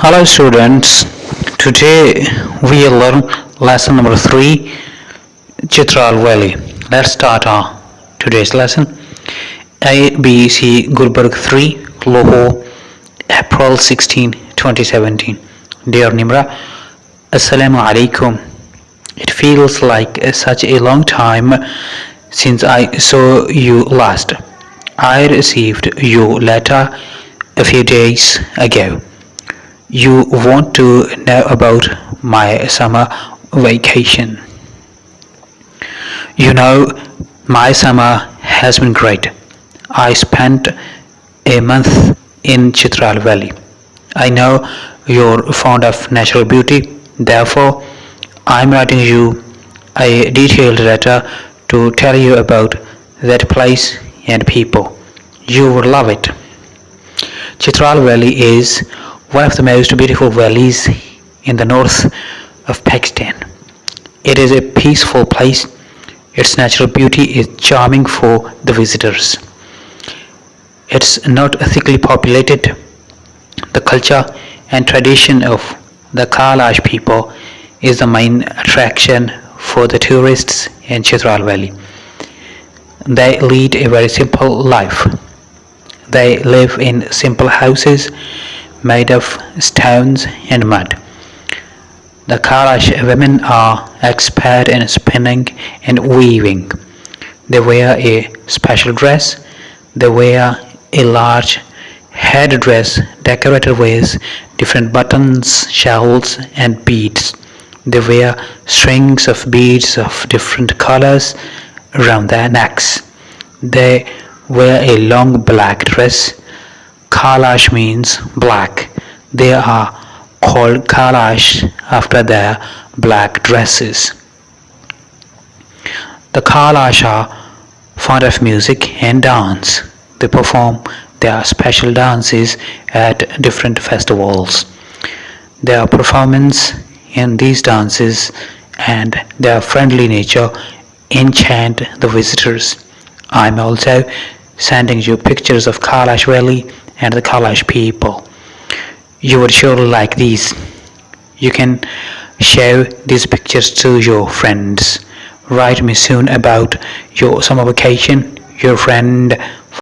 Hello students, today we learn lesson number 3, Chitral Valley. Let's start our today's lesson. ABC Gulberg 3, Lahore, April 16, 2017. Dear Nimra, Assalamu alaikum. It feels like such a long time since I saw you last. I received your letter a few days ago. You want to know about my summer vacation. You know, my summer has been great. I spent a month in Chitral Valley. I know you're fond of natural beauty, therefore, I'm writing you a detailed letter to tell you about that place and people. You will love it. Chitral Valley is one of the most beautiful valleys in the north of Pakistan. It is a peaceful place. Its natural beauty is charming for the visitors. It's not thickly populated. The culture and tradition of the Kalash people is the main attraction for the tourists in Chitral Valley. They lead a very simple life. They live in simple houses made of stones and mud. The Kalash women are expert in spinning and weaving. They wear a special dress. They wear a large headdress decorated with different buttons, shells, and beads. They wear strings of beads of different colors around their necks. They wear a long black dress. Kalash means black. They are called Kalash after their black dresses. The Kalash are fond of music and dance. They perform their special dances at different festivals. Their performance in these dances and their friendly nature enchant the visitors. I'm also sending you pictures of Kalash Valley and the Kalash people. You would surely like these. You can show these pictures to your friends. Write me soon about your summer vacation. Your friend